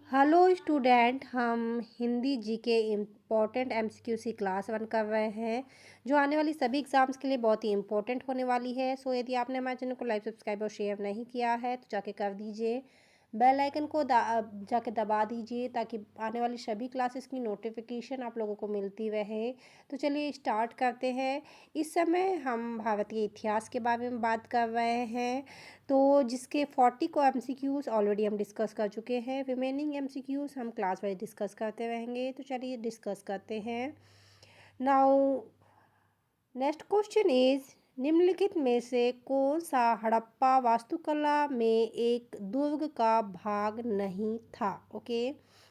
Hello student, हम हिंदी जी के important MCQ सी class 1 कर रहे हैं जो आने वाली सभी एग्ज़ाम्स के लिए बहुत ही इम्पोर्टेंट होने वाली है। सो यदि आपने हमारे चैनल को लाइक सब्सक्राइब और शेयर नहीं किया है तो जाके कर दीजिए। बेल आइकन को जाके दबा दीजिए ताकि आने वाली सभी क्लासेस की नोटिफिकेशन आप लोगों को मिलती रहे। तो चलिए स्टार्ट करते हैं। इस समय हम भारतीय इतिहास के बारे में बात कर रहे हैं, तो जिसके 40 को एमसीक्यूज़ ऑलरेडी हम डिस्कस कर चुके हैं। रिमेनिंग एमसीक्यूज़ हम क्लास वाइज डिस्कस करते रहेंगे। तो चलिए डिस्कस करते हैं। नाउ नेक्स्ट क्वेश्चन इज, निम्नलिखित में से कौन सा हड़प्पा वास्तुकला में एक दुर्ग का भाग नहीं था? ओके,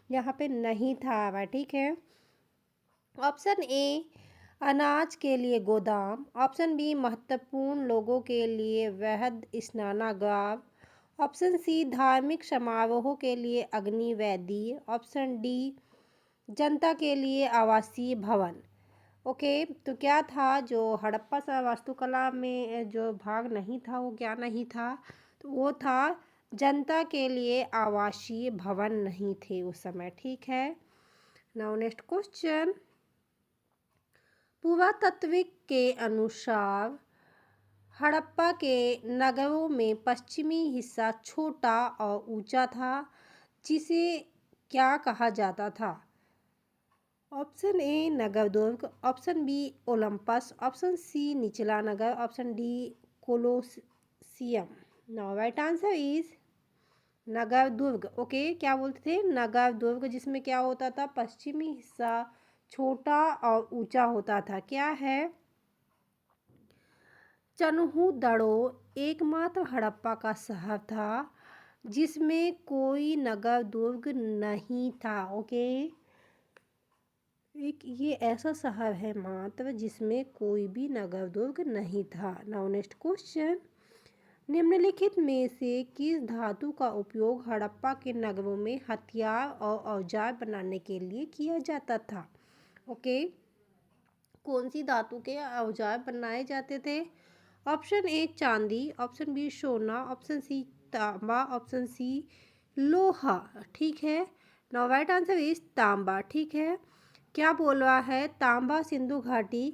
यहाँ पे नहीं था, ठीक है। ऑप्शन ए, अनाज के लिए गोदाम। ऑप्शन बी, महत्वपूर्ण लोगों के लिए वृहद स्नानागार। ऑप्शन सी, धार्मिक समारोहों के लिए अग्नि वेदी। ऑप्शन डी, जनता के लिए आवासीय भवन। ओके, तो क्या था जो हड़प्पा सा वास्तुकला में जो भाग नहीं था, वो क्या नहीं था? तो वो था जनता के लिए आवासीय भवन नहीं थे उस समय, ठीक है। नाउ नेक्स्ट क्वेश्चन, पुरातात्विक के अनुसार हड़प्पा के नगरों में पश्चिमी हिस्सा छोटा और ऊंचा था, जिसे क्या कहा जाता था? ऑप्शन ए, नगर दुर्ग। Option B, Olympus. Option C, निचला नगर। Option D, Colosseum. Now right answer is नगर दुर्ग। ओके, क्या बोलते थे? नगर दुर्ग, जिसमें क्या होता था? पश्चिमी हिस्सा छोटा और ऊंचा होता था। क्या है? चन्हूदड़ो एकमात्र हड़प्पा का शहर था जिसमें कोई नगर दुर्ग नहीं था। ओके, एक ये ऐसा शहर है मात्र जिसमें कोई भी नगर दुर्ग नहीं था। नाउ नेक्स्ट क्वेश्चन, निम्नलिखित में से किस धातु का उपयोग हड़प्पा के नगरों में हथियार और औजार बनाने के लिए किया जाता था? ओके, कौन सी धातु के औजार बनाए जाते थे? ऑप्शन ए, चांदी। ऑप्शन बी, सोना। ऑप्शन सी, तांबा। ऑप्शन सी, लोहा। ठीक है, नाउ राइट आंसर इज तांबा। ठीक है, क्या बोल रहा है? तांबा सिंधु घाटी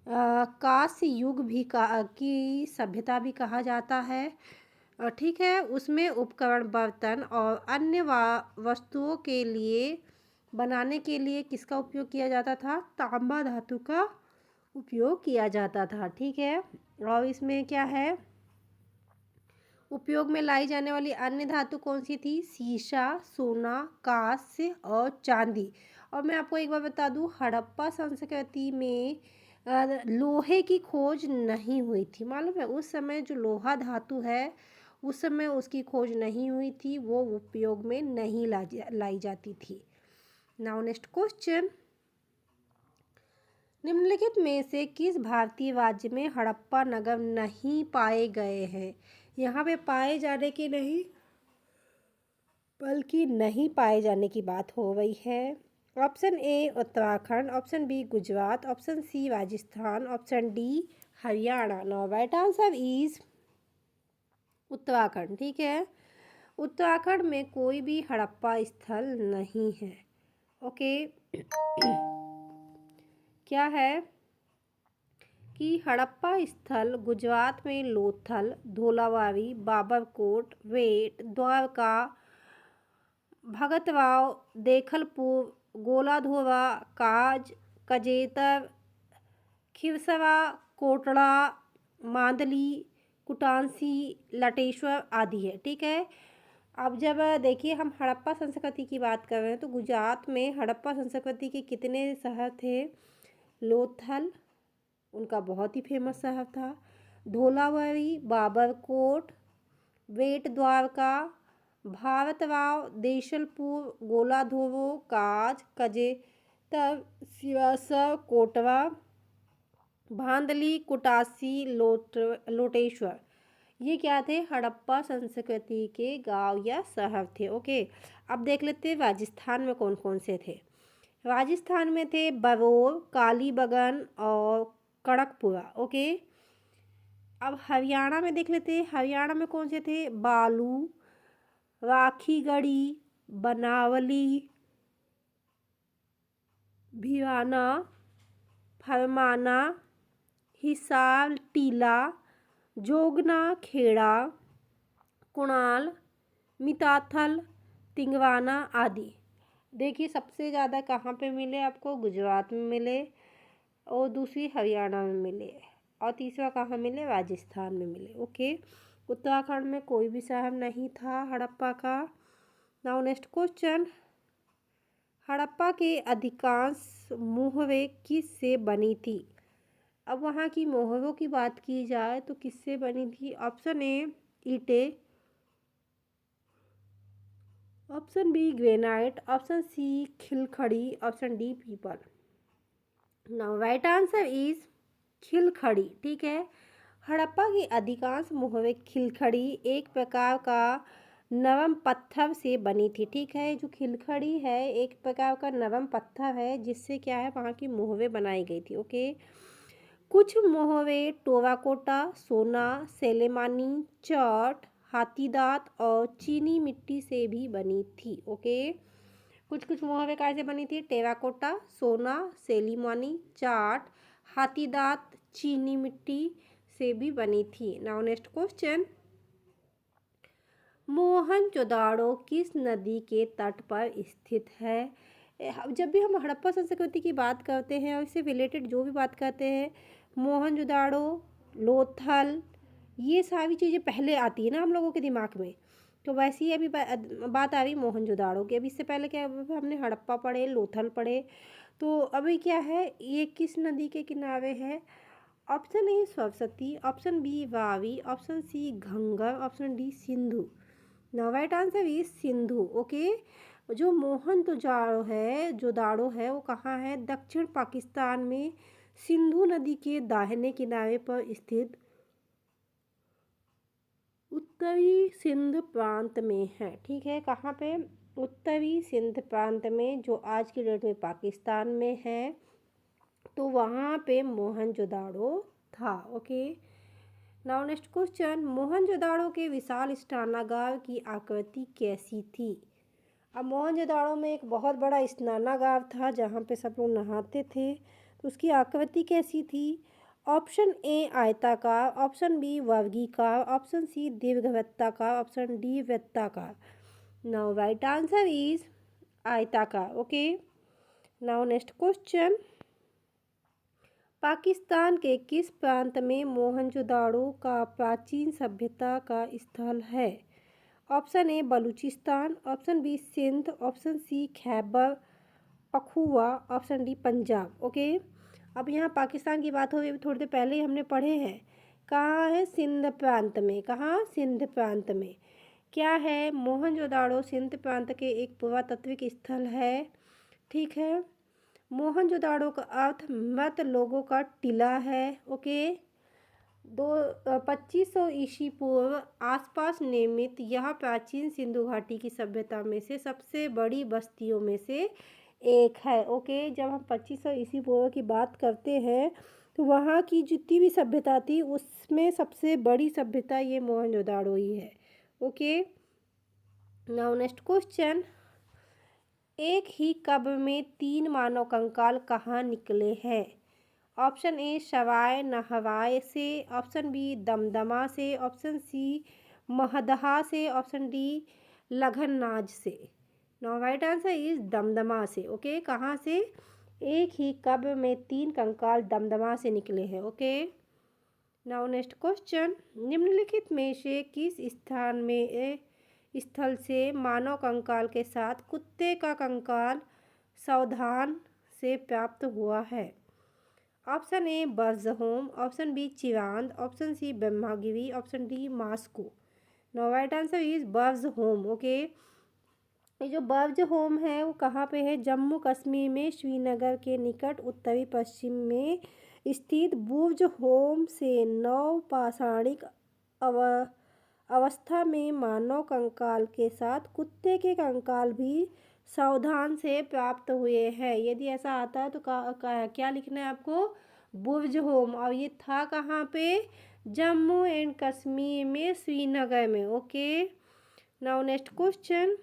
कांस्य युग भी की सभ्यता भी कहा जाता है। ठीक है, उसमें उपकरण, बर्तन और अन्य वस्तुओं के लिए बनाने के लिए किसका उपयोग किया जाता था? तांबा धातु का उपयोग किया जाता था। ठीक है, और इसमें क्या है? उपयोग में लाई जाने वाली अन्य धातु कौन सी थी? सीसा, सोना, कांस्य और चांदी। और मैं आपको एक बार बता दूं, हड़प्पा संस्कृति में लोहे की खोज नहीं हुई थी। मालूम है, उस समय जो लोहा धातु है उस समय उसकी खोज नहीं हुई थी, वो उपयोग में नहीं लाई जाती थी। नाउ नेक्स्ट क्वेश्चन, निम्नलिखित में से किस भारतीय राज्य में हड़प्पा नगर नहीं पाए गए हैं? यहाँ पे पाए जाने की नहीं बल्कि नहीं पाए जाने की बात हो रही है। Option A, Uttarakhand. Option B, Gujarat. Option C, Rajasthan. Option D, Haryana. No right answer is Uttarakhand. ठीक है, उत्तराखंड में कोई भी हड़प्पा स्थल नहीं है। ओके, क्या है कि हड़प्पा स्थल गुजरात में लोथल, धोलावारी, बाबरकोट, वेट, द्वारका, भगतवाव, देखलपुर, गोलाधोरा, काज, कजेतर, खिवसरा, कोटड़ा, मांदली, कुटांसी, लटेश्वर आदि है। ठीक है, अब जब देखिए हम हड़प्पा संस्कृति की बात कर रहे हैं तो गुजरात में हड़प्पा संस्कृति के कितने शहर थे? लोथल उनका बहुत ही फेमस शहर था, धोलावारी, बाबरकोट, बेट द्वारका, भारतराव, देशलपुर, गोलाधोरो, काज, कजेतर, सिवासर, कोटवा, भांदली, कुटासी, लोटेश्वर, ये क्या थे? हड़प्पा संस्कृति के गांव या शहर थे। ओके, अब देख लेते हैं राजस्थान में कौन कौन से थे। राजस्थान में थे बरौर, कालीबंगन और कड़कपुरा। ओके, अब हरियाणा में देख लेते हैं, हरियाणा में कौन से थे? बालू, राखीगढ़ी, बनावली, भिवाना, फरमाना, हिसार, टीला, जोगना, खेड़ा, कुणाल, मिताथल, तिंगवाना आदि। देखिए सबसे ज़्यादा कहाँ पे मिले आपको, गुजरात में मिले, और दूसरी हरियाणा में मिले, और तीसरा कहाँ मिले, राजस्थान में मिले। ओके, उत्तराखंड में कोई भी शहर नहीं था हड़प्पा का। नाउ नेक्स्ट क्वेश्चन, हड़प्पा के अधिकांश मुहरे किस से बनी थी? अब वहाँ की मोहरों की बात की जाए तो किससे बनी थी? ऑप्शन ए ईंटें, option B granite, option C खिलखड़ी, ऑप्शन डी पीपल। नाउ राइट आंसर इज खिलखड़ी। ठीक है, हड़प्पा की अधिकांश मोहरे खिलखड़ी एक प्रकार का नरम पत्थर से बनी थी। ठीक है, जो खिलखड़ी है एक प्रकार का नरम पत्थर है जिससे क्या है वहाँ की मोहरे बनाई गई थी। ओके, कुछ मोहरे टेराकोटा, सोना, सेलेमानी, चौट, हाथीदांत और चीनी मिट्टी से भी बनी थी। ओके, कुछ कुछ मोहरे कैसे बनी थी? टेराकोटा, सोना, सेलेमानी, चाट, हाथीदांत, चीनी मिट्टी से भी बनी थी। नाउ नेक्स्ट क्वेश्चन, मोहनजोदाड़ो किस नदी के तट पर स्थित है? जब भी हम हड़प्पा संस्कृति की बात करते हैं और इससे रिलेटेड जो भी बात करते हैं, मोहनजोदाड़ो, लोथल, ये सारी चीज़ें पहले आती है ना हम लोगों के दिमाग में। तो वैसे ही अभी बात आ रही मोहनजोदाड़ो की। अभी इससे पहले क्या हमने हड़प्पा पढ़े, लोथल पढ़े, तो अभी क्या है, ये किस नदी के किनारे है? Option A Saraswati, option B Ravi, option C Ghaggar, option D Sindhu. Now right answer is Sindhu. Okay, जो जोदाड़ो है वो कहाँ है? दक्षिण पाकिस्तान में सिंधु नदी के दाहिने किनारे पर स्थित उत्तरी सिंध प्रांत में है। ठीक है, कहाँ पे? उत्तरी सिंध प्रांत में, जो आज की डेट में पाकिस्तान में है। तो वहाँ पे मोहनजोदाड़ो था। Okay, now next question, Mohenjodaro के विशाल स्नानागार की आकृति कैसी थी? अब मोहनजोदाड़ो में एक बहुत बड़ा स्नानागार था जहाँ पे सब लोग नहाते थे, तो उसकी आकृति कैसी थी? ऑप्शन ए आयताकार, ऑप्शन बी वर्गीकार, ऑप्शन सी दीर्घवृत्ताकार, ऑप्शन डी वृत्ताकार। नाउ राइट आंसर इज आयताकार। Okay, now next question, Pakistan के किस प्रांत में मोहनजोदाड़ो का प्राचीन सभ्यता का स्थल है? Option A Balochistan, option B Sindh, option C Khyber पखुआ, ऑप्शन डी पंजाब। ओके, अब यहाँ पाकिस्तान की बात हो रही है, थोड़ी देर पहले ही हमने पढ़े हैं। कहाँ है? सिंध प्रांत में। कहाँ? सिंध प्रांत में। क्या है? मोहनजोदाड़ो सिंध प्रांत के एक पुरातात्विक स्थल है। ठीक है, मोहनजोदाड़ो का अर्थ मृत लोगों का टीला है। ओके, 2500 ईस्वी पूर्व आसपास निर्मित यह प्राचीन सिंधु घाटी की सभ्यता में से सबसे बड़ी बस्तियों में से एक है। ओके, जब हम 2500 ईस्वी पूर्व की बात करते हैं तो वहाँ की जितनी भी सभ्यता थी उसमें सबसे बड़ी सभ्यता ये मोहनजोदाड़ो ही है। ओके, नाउ नेक्स्ट क्वेश्चन, एक ही कब्र में 3 मानव कंकाल कहाँ निकले हैं? ऑप्शन ए शवाय नहवाय से, ऑप्शन बी दमदमा से, ऑप्शन सी महदहा से, ऑप्शन डी लखननाज से। Now right answer is Damdama से। ओके, कहाँ से? एक ही कब्र में 3 कंकाल दमदमा से निकले हैं। ओके, नाउ नेक्स्ट क्वेश्चन, निम्नलिखित में से किस स्थल से मानव कंकाल के साथ कुत्ते का कंकाल सावधान से प्राप्त हुआ है? Option A Burzahom, option B Chirand, option C Brahmagiri, option D Moscow. Now right answer is Burzahom. Okay, ये जो बर्जहोम है वो कहाँ पे है? जम्मू कश्मीर में श्रीनगर के निकट उत्तरी पश्चिम में स्थित बुर्जहोम से नवपाषाणिक अवस्था में मानव कंकाल के साथ कुत्ते के कंकाल भी सावधान से प्राप्त हुए हैं। यदि ऐसा आता है तो क्या लिखना है आपको? बुर्जहोम। और ये था कहाँ पे? जम्मू एंड कश्मीर में, श्रीनगर में। ओके, नाउ नेक्स्ट क्वेश्चन,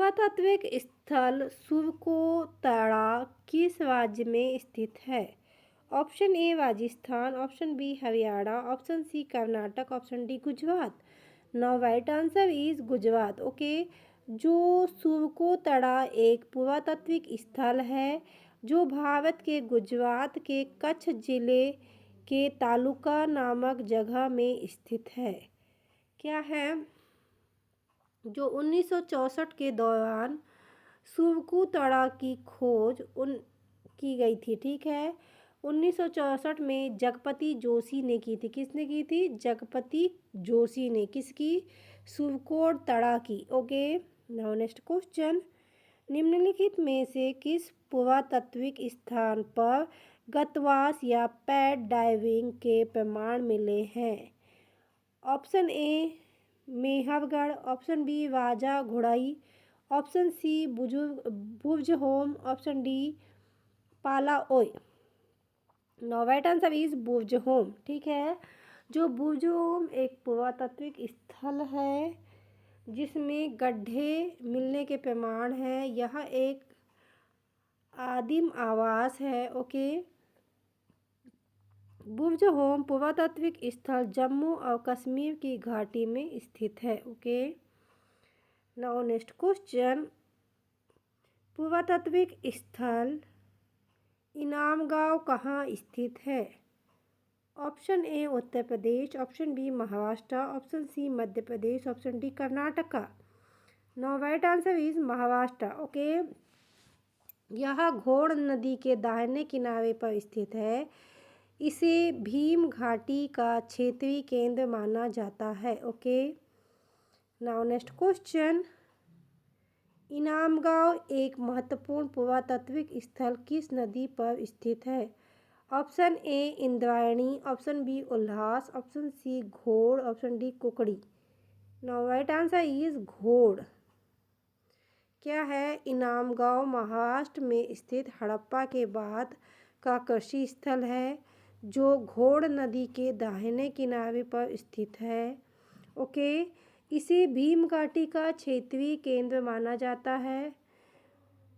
पुरातात्विक स्थल सुरकोतड़ा किस राज्य में स्थित है? Option A Rajasthan, option B Haryana, option C Karnataka, option D Gujarat. Now right answer is Gujarat. Okay, जो सुरकोतड़ा एक पुरातात्विक स्थल है जो भारत के गुजरात के कच्छ जिले के तालुका नामक जगह में स्थित है। क्या है? जो 1964 के दौरान सुरकोतड़ा की खोज की गई थी। ठीक है, 1964 में जगपति जोशी ने की थी। किसने की थी? जगपति जोशी ने। किसकी? सुरकोतड़ा की। Okay, now next question. निम्नलिखित में से किस पुरातात्विक स्थान पर गतवास या पैड डाइविंग के प्रमाण मिले हैं? Option A Mehrgarh, option B राजा घोड़ाई, option C Burzahom, option D पालाओय। No right answer is Burzahom. ठीक है, जो बुर्ज होम एक पुरातात्विक स्थल है जिसमें गड्ढे मिलने के प्रमाण हैं। यह एक आदिम आवास है। ओके, बुर्ज होम पुरातात्विक स्थल जम्मू और कश्मीर की घाटी में स्थित है। Okay, now next question. पुरातात्विक स्थल इनामगांव कहाँ स्थित है? Option A Uttar Pradesh, option B Maharashtra, option C Madhya Pradesh, option D Karnataka. Now right answer is Maharashtra. Okay, यह घोड़ नदी के दाहिने किनारे पर स्थित है। इसे भीम घाटी का क्षेत्रीय केंद्र माना जाता है। Okay, now next question. Inamgaon एक महत्वपूर्ण पुरातात्विक स्थल किस नदी पर स्थित है? Option A Indrayani, option B Ulhas, option C Ghod, option D Kukadi. Now right answer is Ghod. क्या है? इनामगांव महाराष्ट्र में स्थित हड़प्पा के बाद का कृषि स्थल है जो घोड़ नदी के दाहिने किनारे पर स्थित है। ओके, इसे भीम घाटी का क्षेत्रीय केंद्र माना जाता है।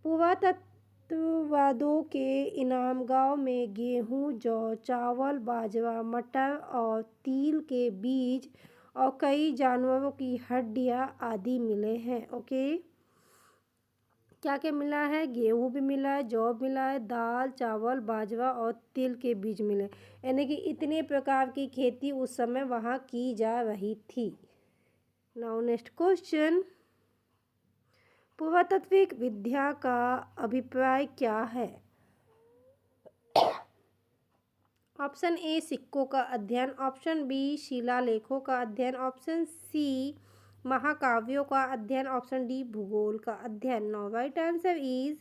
पुरातत्ववादों के इनामगांव में गेहूं, जौ, चावल, बाजरा, मटर और तिल के बीज और कई जानवरों की हड्डियां आदि मिले हैं। ओके, क्या क्या मिला है? गेहूँ भी मिला है, जौ मिला है, दाल, चावल, बाजरा और तिल के बीज मिले। यानी कि इतने प्रकार की खेती उस समय वहाँ की जा रही थी। Now next question. पुरातात्विक विद्या का अभिप्राय क्या है? ऑप्शन ए सिक्कों का अध्ययन, ऑप्शन बी शिलालेखों का अध्ययन, ऑप्शन सी महाकाव्यों का अध्ययन, ऑप्शन डी भूगोल का अध्ययन। नाउ राइट आंसर इज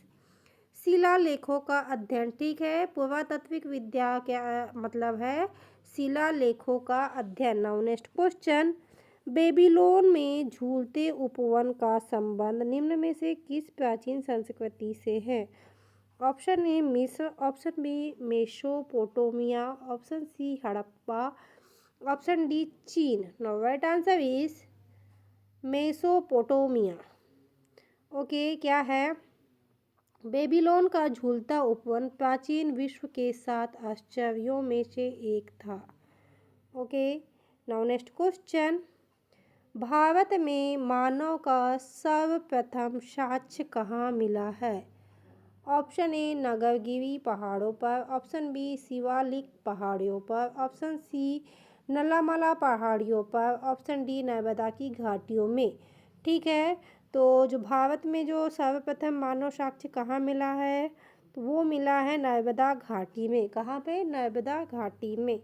शिलालेखों का अध्ययन। ठीक है, पुरातात्विक विद्या क्या मतलब है? शिलालेखों का अध्ययन। Now next question. बेबीलोन में झूलते उपवन का संबंध निम्न में से किस प्राचीन संस्कृति से है? ऑप्शन ए मिस्र, option B Mesopotamia, option C Harappa, option D चीन। Now right answer is Mesopotamia. Okay, क्या है? बेबीलोन का झूलता उपवन प्राचीन विश्व के 7 आश्चर्यों में से एक था। Okay, now next question. Bharat में मानव का सर्वप्रथम साक्ष्य कहाँ मिला है? ऑप्शन ए नगरगिरी पहाड़ों पर, ऑप्शन बी शिवालिक पहाड़ियों पर, ऑप्शन सी नलामला पहाड़ियों पर, ऑप्शन डी नर्मदा की घाटियों में। ठीक है, तो जो भारत में जो सर्वप्रथम मानव साक्ष्य कहाँ मिला है, तो वो मिला है नर्मदा घाटी में। कहाँ पे? नर्मदा घाटी में।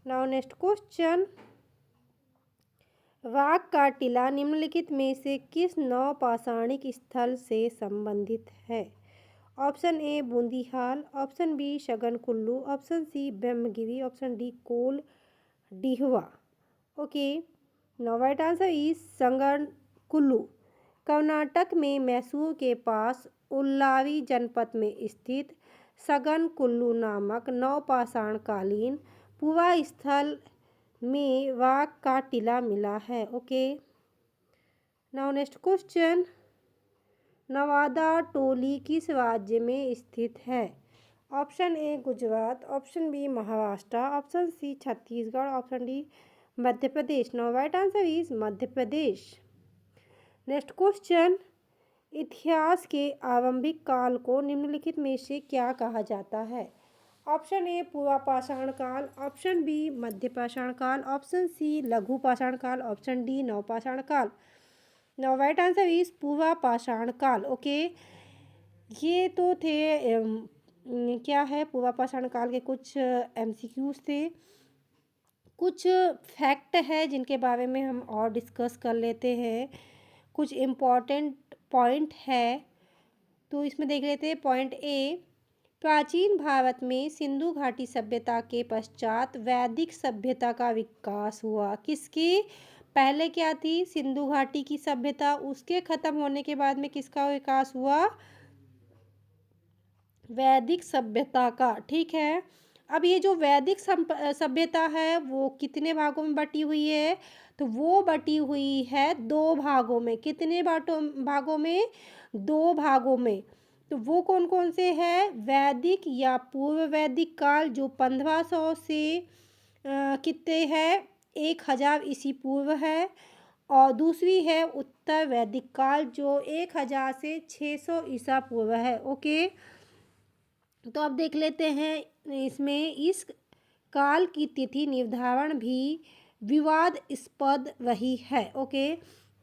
Now next question. राग का टीला निम्नलिखित में से किस नवपाषाणिक स्थल से संबंधित है? Option A Budihal, option B Sanganakallu, option C Brahmagiri, option D Koldihwa. Okay, now right answer is Sanganakallu. Karnataka में मैसूर के पास उल्लारी जनपद में स्थित शगन कुल्लू नामक नवपाषाणकालीन पुरा स्थल में राग का टीला मिला है। Okay, now next question. Navdatoli किस राज्य में स्थित है? Option A Gujarat, option B Maharashtra, option C Chhattisgarh, option D Madhya Pradesh. Now right answer is Madhya Pradesh. Next question, इतिहास के आरंभिक काल को निम्नलिखित में से क्या कहा जाता है? ऑप्शन ए पूर्व पाषाण काल, ऑप्शन बी मध्य पाषाण काल, ऑप्शन सी लघु पाषाण काल, ऑप्शन डी नव पाषाण काल। नाउ राइट आंसर इज पूर्व पाषाण काल। ओके, ये तो थे क्या है पूर्व पाषाण काल के कुछ एमसीक्यूज थे, कुछ फैक्ट है जिनके बारे में हम और डिस्कस कर लेते हैं। कुछ इम्पॉर्टेंट पॉइंट है तो इसमें देख लेते हैं। पॉइंट ए, प्राचीन भारत में सिंधु घाटी सभ्यता के पश्चात वैदिक सभ्यता का विकास हुआ। किसके पहले क्या थी? सिंधु घाटी की सभ्यता, उसके खत्म होने के बाद में किसका विकास हुआ? वैदिक सभ्यता का। ठीक है, अब ये जो वैदिक सभ्यता है वो कितने भागों में बटी हुई है? तो वो बटी हुई है दो भागों में। कितने भागों में? दो भागों में। तो वो कौन कौन से हैं? वैदिक या पूर्व वैदिक काल जो 1500 से कितने है 1000 ईसी पूर्व है, और दूसरी है उत्तर वैदिक काल जो 1000 से 600 ईसा पूर्व है। ओके, तो अब देख लेते हैं इसमें इस काल की तिथि निर्धारण भी विवादास्पद रही है। ओके,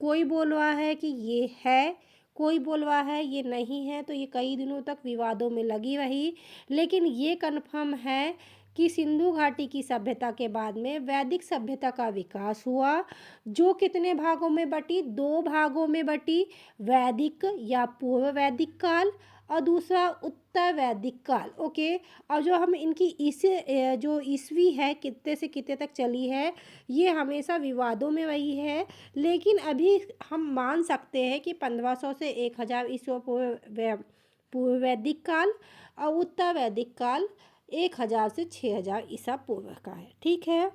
कोई बोल रहा है कि ये है, कोई बोल रहा है ये नहीं है, तो ये कई दिनों तक विवादों में लगी रही। लेकिन ये कन्फर्म है कि सिंधु घाटी की सभ्यता के बाद में वैदिक सभ्यता का विकास हुआ, जो कितने भागों में बटी? दो भागों में बटी, वैदिक या पूर्व वैदिक काल और दूसरा उत्तर वैदिक काल। ओके, और जो हम इनकी इसे जो ईस्वी है कितने से कितने तक चली है, ये हमेशा विवादों में रही है। लेकिन अभी हम मान सकते हैं कि 1500 से 1000 ईस्वी पूर्व वैदिक काल और उत्तर वैदिक काल 1000 से 6000 ईसा पूर्व का है। ठीक है,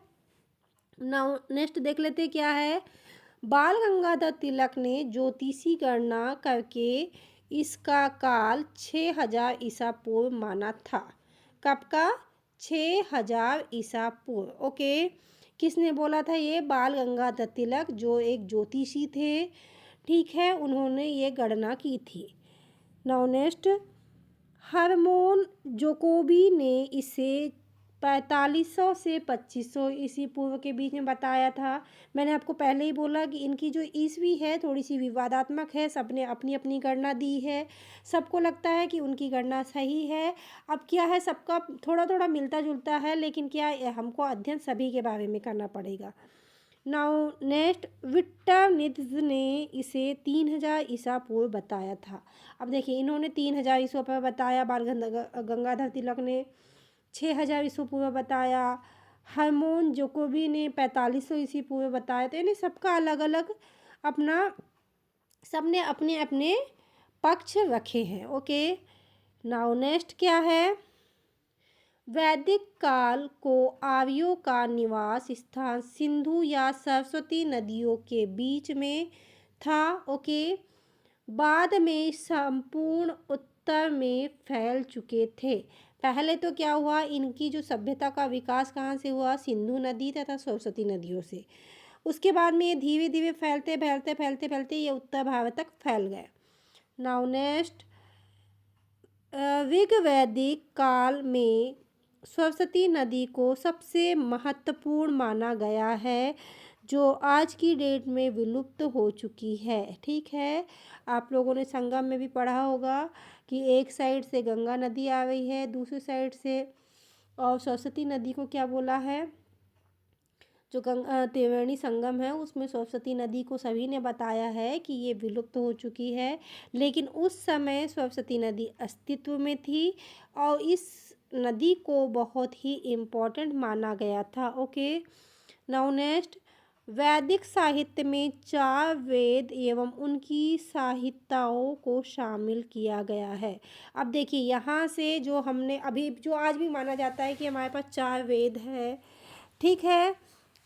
नाउ नेक्स्ट देख लेते क्या है। बाल गंगाधर तिलक ने ज्योतिषी गणना करके इसका काल 6000 ईसा पूर्व माना था। कब का? 6000 ईसा पूर्व। ओके, किसने बोला था ये? बाल गंगाधर तिलक, जो एक ज्योतिषी थे। ठीक है, उन्होंने ये गणना की थी। नाउ नेक्स्ट, हरमोन जोकोबी ने इसे 4500 से 2500 ईसी पूर्व के बीच में बताया था। मैंने आपको पहले ही बोला कि इनकी जो ईस्वी है थोड़ी सी विवादात्मक है, सबने अपनी अपनी गणना दी है, सबको लगता है कि उनकी गणना सही है। अब क्या है, सबका थोड़ा थोड़ा मिलता जुलता है, लेकिन क्या हमको अध्ययन सभी के बारे में करना पड़ेगा। नाउ नेक्स्ट, विट्टरनित्ज ने इसे 3000 ईसा पूर्व बताया था। अब देखिए, इन्होंने 3000 ईसा पूर्व बताया, बाल गंगाधर तिलक ने 6000 ईसा पूर्व बताया, हरमोन जोकोबी ने 4500 ईसी पूर्व बताया। तो यानी सबका अलग अलग अपना, सबने अपने अपने पक्ष रखे हैं। ओके, नाउ नेक्स्ट क्या है? वैदिक काल को आर्यों का निवास स्थान सिंधु या सरस्वती नदियों के बीच में था। ओके, बाद में संपूर्ण उत्तर में फैल चुके थे। पहले तो क्या हुआ, इनकी जो सभ्यता का विकास कहाँ से हुआ? सिंधु नदी तथा सरस्वती नदियों से। उसके बाद में ये धीरे धीरे फैलते फैलते फैलते फैलते ये उत्तर भारत तक फैल गए। नाउ नेक्स्ट, ऋग्वैदिक काल में सरस्वती नदी को सबसे महत्वपूर्ण माना गया है, जो आज की डेट में विलुप्त हो चुकी है। ठीक है, आप लोगों ने संगम में भी पढ़ा होगा कि एक साइड से गंगा नदी आ रही है, दूसरी साइड से, और सरस्वती नदी को क्या बोला है? जो त्रिवेणी संगम है उसमें सरस्वती नदी को सभी ने बताया है कि ये विलुप्त हो चुकी है, लेकिन उस समय सरस्वती नदी अस्तित्व में थी और इस नदी को बहुत ही इम्पोर्टेंट माना गया था। ओके, नाउ नेक्स्ट, वैदिक साहित्य में 4 वेद एवं उनकी संहिताओं को शामिल किया गया है। अब देखिए, यहाँ से जो हमने अभी जो आज भी माना जाता है कि हमारे पास 4 वेद है, ठीक है,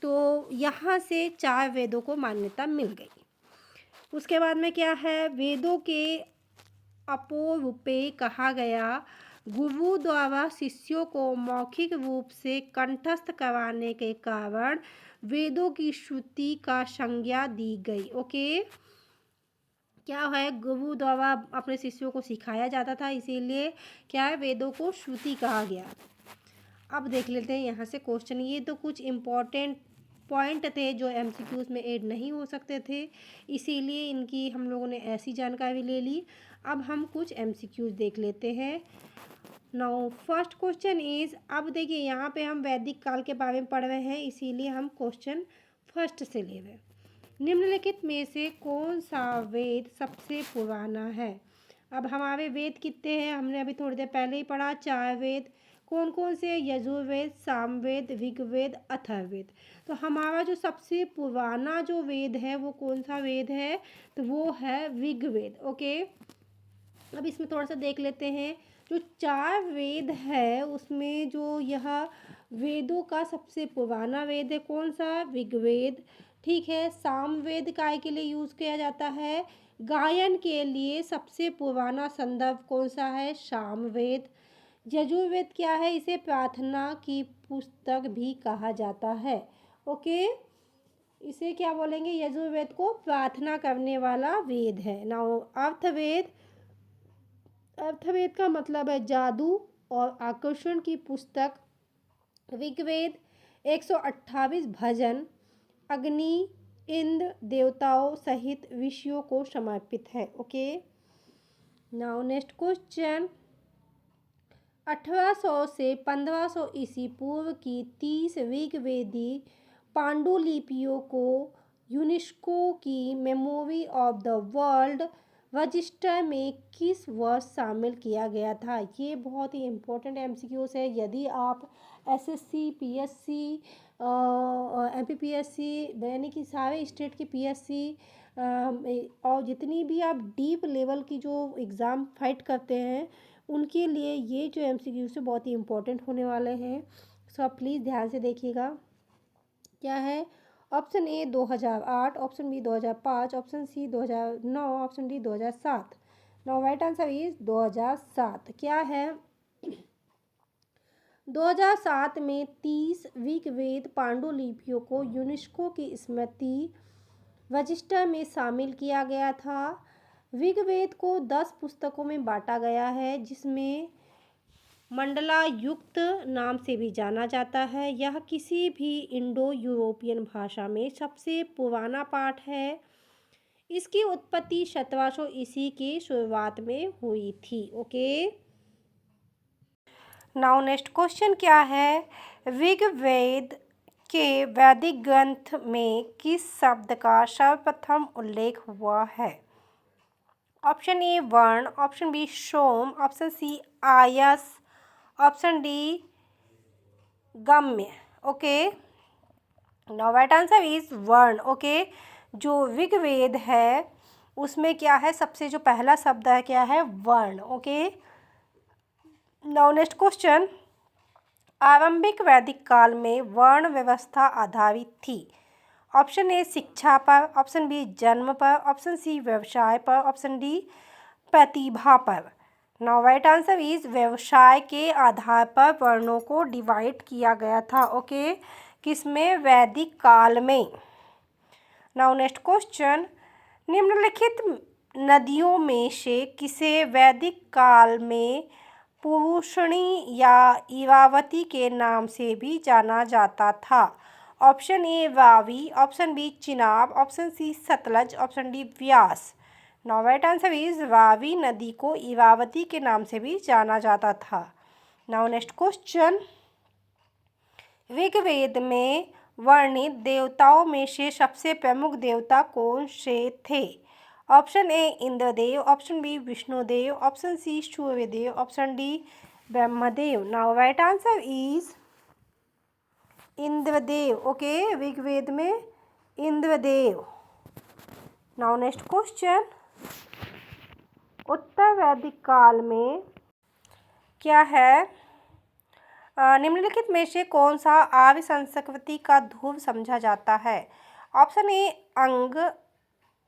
तो यहाँ से 4 वेदों को मान्यता मिल गई। उसके बाद में क्या है? वेदों के अपोरूपे कहा गया। गुरु द्वारा शिष्यों को मौखिक रूप से कंठस्थ करवाने के कारण वेदों की श्रुति का संज्ञा दी गई। ओके, क्या है, गुरु द्वारा अपने शिष्यों को सिखाया जाता था, इसीलिए क्या है, वेदों को श्रुति कहा गया। अब देख लेते हैं यहाँ से क्वेश्चन। ये तो कुछ इम्पोर्टेंट पॉइंट थे जो एमसीक्यूज में ऐड नहीं हो सकते थे, इसीलिए इनकी हम लोगों ने ऐसी जानकारी ले ली। अब हम कुछ एमसीक्यूज देख लेते हैं। नाउ फर्स्ट क्वेश्चन इज, अब देखिए यहाँ पे हम वैदिक काल के बारे में पढ़ रहे हैं, इसीलिए हम क्वेश्चन फर्स्ट से ले रहे हैं। निम्नलिखित में से कौन सा वेद सबसे पुराना है? अब हमारे वेद कितने हैं, हमने अभी थोड़ी देर पहले ही पढ़ा, 4 वेद। कौन कौन से? यजुर्वेद, सामवेद, ऋग्वेद, अथर्ववेद। तो हमारा जो सबसे पुराना जो वेद है वो कौन सा वेद है? तो वो है ऋग्वेद। ओके, अब इसमें थोड़ा सा देख लेते हैं। जो 4 वेद है उसमें जो यह वेदों का सबसे पुराना वेद है कौन सा? ऋग्वेद। ठीक है, सामवेद काय के लिए यूज़ किया जाता है? गायन के लिए सबसे पुराना संदर्भ कौन सा है? सामवेद। यजुर्वेद क्या है? इसे प्रार्थना की पुस्तक भी कहा जाता है। ओके, इसे क्या बोलेंगे? यजुर्वेद को प्रार्थना करने वाला वेद है। नाउ अर्थवेद, अर्थवेद का मतलब है जादू और आकर्षण की पुस्तक। ऋग्वेद 128 भजन अग्नि, इंद्र, देवताओं सहित ऋषियों को समर्पित है। Okay, now next question. 1800 से 1500 ईसी पूर्व की 30 ऋग्वेदी पांडुलिपियों को यूनेस्को की memory of the world register में किस वर्ष शामिल किया गया था? ये बहुत ही इम्पोर्टेंट एमसीक्यूज है। यदि आप एसएससी, पीएससी, एमपीपीएससी यानी कि सारे स्टेट की पीएससी और जितनी भी आप डीप लेवल की जो एग्ज़ाम फाइट करते हैं उनके लिए ये जो एमसीक्यूज है बहुत ही इम्पोर्टेंट होने वाले हैं। सो आप प्लीज़ ध्यान से देखिएगा। क्या है? Option A 2008, option B 2005, option C 2009, option D 2007। Now right answer is 2007। क्या है? 2007 में 30 ऋग्वेद पांडुलिपियों को यूनेस्को की स्मृति रजिस्टर में शामिल किया गया था। ऋग्वेद को 10 पुस्तकों में बांटा गया है, जिसमें मंडलायुक्त नाम से भी जाना जाता है। यह किसी भी इंडो यूरोपियन भाषा में सबसे पुराना पाठ है। इसकी उत्पत्ति 1700 ईसी की शुरुआत में हुई थी। ओके, नाउ नेक्स्ट क्वेश्चन क्या है? ऋग्वेद के वैदिक ग्रंथ में किस शब्द का सर्वप्रथम उल्लेख हुआ है? ऑप्शन ए वर्ण, ऑप्शन बी सोम, ऑप्शन सी आयस, ऑप्शन डी गम्य। Okay, now right answer is वर्ण। ओके, जो ऋग्वेद है उसमें क्या है? सबसे जो पहला शब्द है क्या है? वर्ण। Okay, now next question. आरंभिक वैदिक काल में वर्ण व्यवस्था आधारित थी। ऑप्शन ए शिक्षा पर, ऑप्शन बी जन्म पर, ऑप्शन सी व्यवसाय पर, ऑप्शन डी प्रतिभा पर। नाउ राइट आंसर इज व्यवसाय के आधार पर वर्णों को डिवाइड किया गया था। ओके, किसमें? वैदिक काल में। Now next question. निम्नलिखित नदियों में से किसे वैदिक काल में पुरुषणी या इरावती के नाम से भी जाना जाता था? Option A Ravi, option B Chenab, option C Sutlej, option D Vyas. Now right answer is Ravi नदी को इरावती के नाम से भी जाना जाता था। Now next question. ऋग्वेद में वर्णित देवताओं में से सबसे प्रमुख देवता कौन से थे? Option A Indradev, option B Vishnudev, option C Suryadev, option D Brahmadev. Now right answer is Indradev. Okay, Rigveda में इंद्रदेव। Now next question. उत्तर वैदिक काल में क्या है? निम्नलिखित में से कौन सा आर्य संस्कृति का ध्रुव समझा जाता है? ऑप्शन ए अंग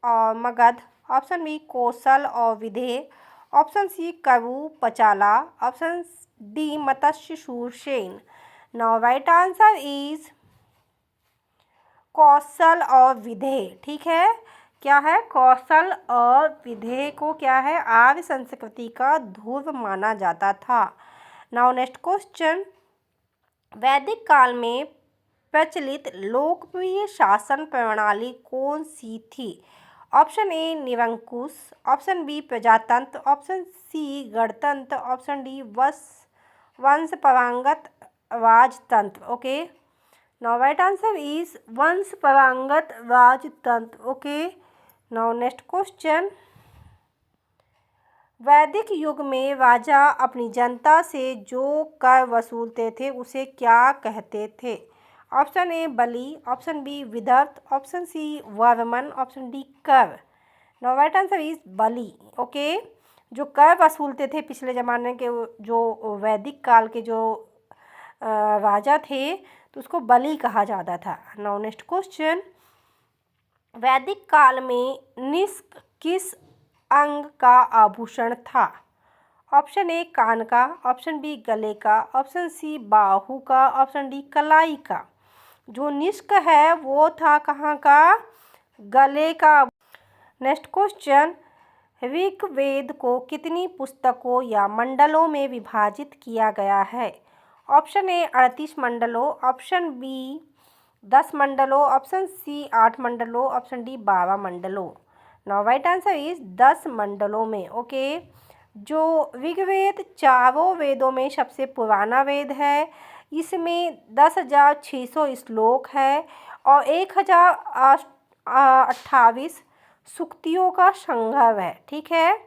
और मगध, ऑप्शन बी कौशल और Videha, option C Kuru Panchala, option D Matsya Shurasena. Now right answer is Kosala और विधेय। ठीक है, क्या है? कौशल और विधेय को क्या है? आर्य संस्कृति का ध्रुव माना जाता था। नाउ नेक्स्ट क्वेश्चन, वैदिक काल में प्रचलित लोकप्रिय शासन प्रणाली कौन सी थी? ऑप्शन ए निरंकुश, ऑप्शन बी प्रजातंत्र, ऑप्शन सी गणतंत्र, ऑप्शन डी वंश परंपरागत राजतंत्र। Okay, now right answer is वंश परंपरागत राजतंत्र। ओके, नाउ नेक्स्ट क्वेश्चन, वैदिक युग में राजा अपनी जनता से जो कर वसूलते थे उसे क्या कहते थे? ऑप्शन ए बलि, ऑप्शन बी विदर्थ, ऑप्शन सी वर्मन, ऑप्शन डी कर। नाउ राइट आंसर इज बलि। ओके, जो कर वसूलते थे पिछले ज़माने के जो वैदिक काल के जो राजा थे तो उसको बलि कहा जाता था। नाउ नेक्स्ट क्वेश्चन, वैदिक काल में निष्क किस अंग का आभूषण था? ऑप्शन ए कान का, ऑप्शन बी गले का, ऑप्शन सी बाहु का, ऑप्शन डी कलाई का। जो निष्क है वो था कहाँ का? गले का। नेक्स्ट क्वेश्चन, ऋग्वेद को कितनी पुस्तकों या मंडलों में विभाजित किया गया है? ऑप्शन ए 38 मंडलों, ऑप्शन बी 10 मंडलों, ऑप्शन सी 8 मंडलों, ऑप्शन डी 12 मंडलों। नाउ राइट आंसर इज 10 मंडलों में। ओके, जो ऋग्वेद चारों वेदों में सबसे पुराना वेद है, इसमें 10,600 श्लोक है और 1028 सूक्तियों का संग्रह है। ठीक है,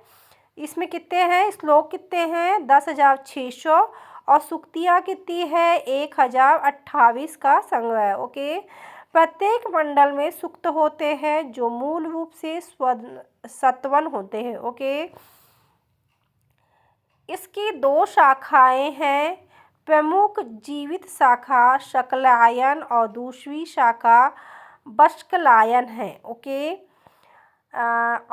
इसमें कितने हैं श्लोक? कितने हैं? 10,600 और सूक्तियाँ कितनी है? 1028 का संग्रह। ओके, प्रत्येक मंडल में सूक्त होते हैं जो मूल रूप से सत्वन होते हैं। ओके, इसकी 2 शाखाएं हैं, प्रमुख जीवित शाखा शकलायन और दूसरी शाखा बष्कलायन है। ओके,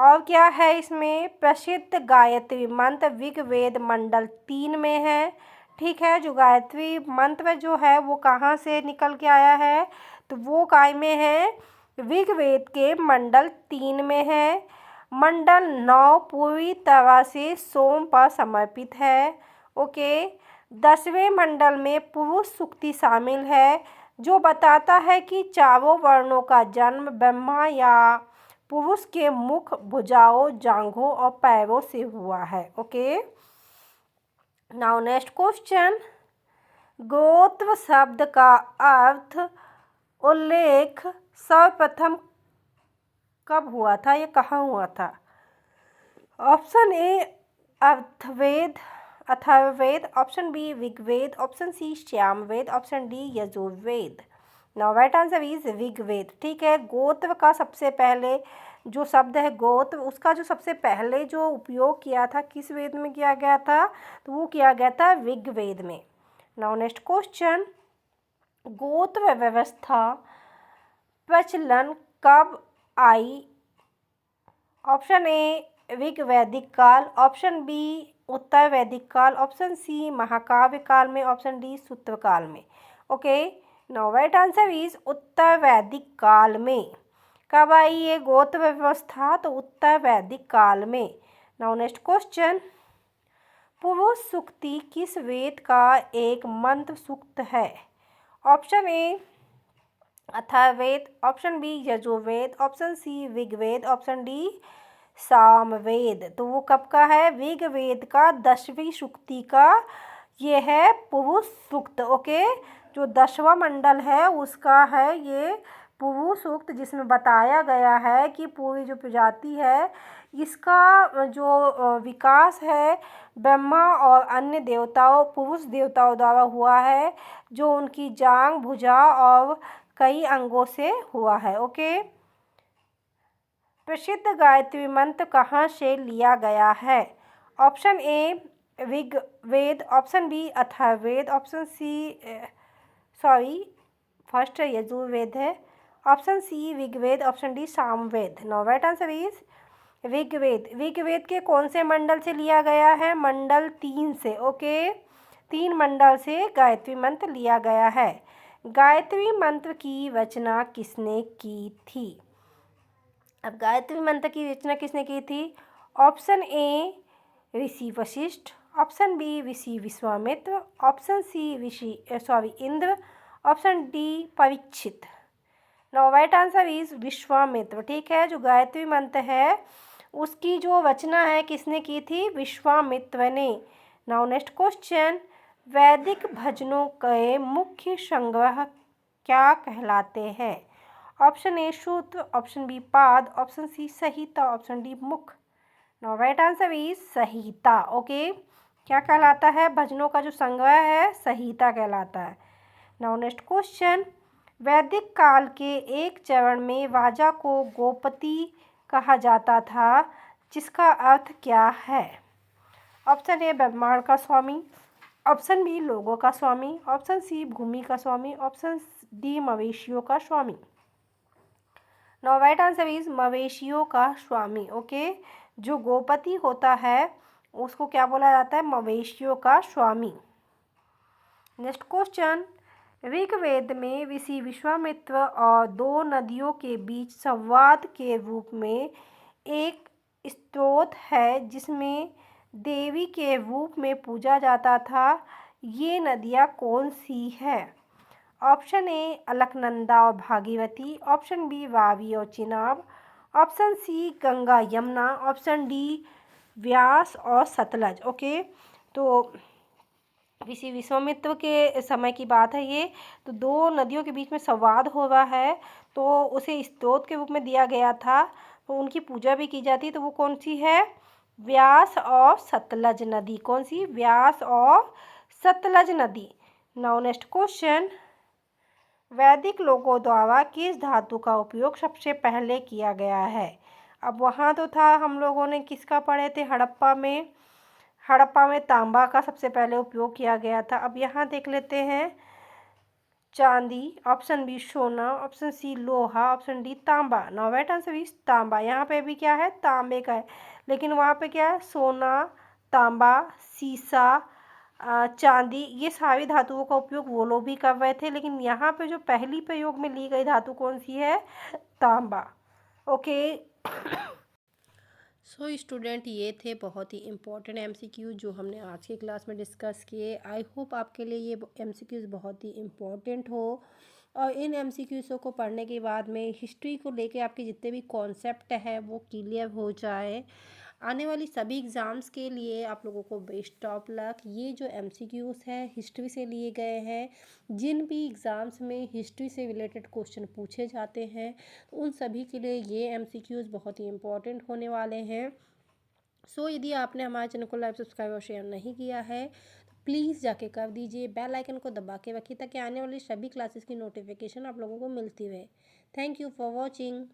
और क्या है इसमें? प्रसिद्ध गायत्री मंत्र ऋग्वेद मंडल 3 में है। ठीक है, जो गायत्री मंत्र जो है वो कहाँ से निकल के आया है? तो वो काय में है? ऋग्वेद के मंडल 3 में है। मंडल 9 पूरी तरह से सोम पर समर्पित है। ओके, 10वें मंडल में पुरुष सूक्ति शामिल है जो बताता है कि चारों वर्णों का जन्म ब्रह्मा या पुरुष के मुख, भुजाओं, जांघों और पैरों से हुआ है। ओके, नाउ नेक्स्ट क्वेश्चन, गोत्र शब्द का अर्थ उल्लेख सर्वप्रथम कब हुआ था? ये कहाँ हुआ था? Option A Atharvaveda, option B Rigveda, option C Samaveda, option D Yajurveda. Now right answer is Rigveda. ठीक है, गोत्र का सबसे पहले जो शब्द है गोत्र, उसका जो सबसे पहले जो उपयोग किया था किस वेद में किया गया था? तो वो किया गया था ऋग्वेद में। नाउ नेक्स्ट क्वेश्चन, गोत्र व्यवस्था प्रचलन कब आई? ऑप्शन ए ऋग्वैदिक काल, ऑप्शन बी उत्तर वैदिक काल, ऑप्शन सी महाकाव्य काल में, ऑप्शन डी सूत्र काल में। Okay, now right answer is उत्तर वैदिक काल में। कब आई ये गोत्र व्यवस्था? तो उत्तर वैदिक काल में। नाउ नेक्स्ट क्वेश्चन, पुरुष सूक्ति किस वेद का एक मंत्र सूक्त है? Option A Atharvaveda, option B Yajurveda, option C Rigveda, option D Samaveda. तो वो कब का है? ऋग्वेद का 10वीं सूक्ति का ये है पुरुष सूक्त। ओके, जो 10वां मंडल है उसका है ये पुरुष सूक्त, जिसमें बताया गया है कि पूरी जो प्रजाति है इसका जो विकास है ब्रह्मा और अन्य देवताओं, पुरुष देवताओं द्वारा हुआ है, जो उनकी जांघ, भुजा और कई अंगों से हुआ है। ओके, प्रसिद्ध गायत्री मंत्र कहाँ से लिया गया है? Option A Rigveda, option B Atharvaveda, option C first Yajurveda है, option C Rigveda, option D Samaveda. Now right answer is Rigveda. Rigveda के कौन से मंडल से लिया गया है? मंडल 3 से। ओके, 3 मंडल से गायत्री मंत्र लिया गया है। गायत्री मंत्र की रचना किसने की थी? अब गायत्री मंत्र की रचना किसने की थी? Option A Rishi Vashishtha, option B Rishi Vishwamitra, option C Indra, option D Parikshit. Now right answer is Vishwamitra. ठीक है, जो गायत्री मंत्र है उसकी जो रचना है किसने की थी? विश्वामित्र ने। नाउ नेक्स्ट क्वेश्चन, वैदिक भजनों के मुख्य संग्रह क्या कहलाते हैं? ऑप्शन ए सूत्र, ऑप्शन बी पाद, ऑप्शन सी संहिता, ऑप्शन डी मुख। Now right answer is Samhita. Okay, क्या कहलाता है? भजनों का जो संग्रह है संहिता कहलाता है। नाउ नेक्स्ट क्वेश्चन, वैदिक काल के एक चरण में राजा को गोपति कहा जाता था, जिसका अर्थ क्या है? ऑप्शन ए ब्रह्मांड का स्वामी, ऑप्शन बी लोगों का स्वामी, ऑप्शन सी भूमि का स्वामी, ऑप्शन डी मवेशियों का स्वामी। नाउ राइट आंसर इज मवेशियों का स्वामी। ओके, जो गोपति होता है उसको क्या बोला जाता है? मवेशियों का स्वामी। नेक्स्ट क्वेश्चन, ऋग्वेद में ऋषि विश्वामित्र और 2 नदियों के बीच संवाद के रूप में एक स्तोत्र है जिसमें देवी के रूप में पूजा जाता था। ये नदियाँ कौन सी है? ऑप्शन ए अलकनंदा और भागीरथी, ऑप्शन बी रावी और Chenab, option C Ganga Yamuna, option D Vyas और सतलज। ओके, तो ऋषि विश्वामित्र के समय की बात है ये। तो 2 नदियों के बीच में संवाद हो रहा है, तो उसे स्तोत्र के रूप में दिया गया था, तो उनकी पूजा भी की जाती है। तो वो कौन सी है? व्यास और सतलज नदी। कौन सी? व्यास और सतलज नदी। नाउ नेक्स्ट क्वेश्चन, वैदिक लोगों द्वारा किस धातु का उपयोग सबसे पहले किया गया है? अब वहाँ तो था, हम लोगों ने किसका पढ़े थे? हड़प्पा में तांबा का सबसे पहले उपयोग किया गया था। अब यहाँ देख लेते हैं, चांदी, ऑप्शन बी सोना, ऑप्शन सी लोहा, ऑप्शन डी तांबा। नाउ राइट आंसर इज तांबा। यहाँ पे भी क्या है? तांबे का है, लेकिन वहाँ पे क्या है? सोना, तांबा, सीसा, चांदी, ये सारी धातुओं का उपयोग वो लोग भी कर रहे थे, लेकिन यहाँ पे जो पहली प्रयोग में ली गई धातु कौन सी है? तांबा। ओके, सो स्टूडेंट, ये थे बहुत ही इम्पोर्टेंट एमसीक्यू जो हमने आज की क्लास में डिस्कस किए। आई होप आपके लिए ये एमसीक्यूज़ बहुत ही इम्पोर्टेंट हो, और इन एमसीक्यूज़ को पढ़ने के बाद में हिस्ट्री को लेके आपके जितने भी कॉन्सेप्ट है वो क्लियर हो जाए। आने वाली सभी एग्ज़ाम्स के लिए आप लोगों को बेस्ट ऑफ लक। ये जो एमसीक्यूज़ है हिस्ट्री से लिए गए हैं, जिन भी एग्ज़ाम्स में हिस्ट्री से रिलेटेड क्वेश्चन पूछे जाते हैं उन सभी के लिए ये एमसीक्यूज़ बहुत ही इम्पोर्टेंट होने वाले हैं। सो यदि आपने हमारे चैनल को लाइक, सब्सक्राइब और शेयर नहीं किया है तो प्लीज़ जाके कर दीजिए। बेल आइकन को दबा के रखिए ताकि आने वाली सभी क्लासेस की नोटिफिकेशन आप लोगों को मिलती रहे। Thank you for watching.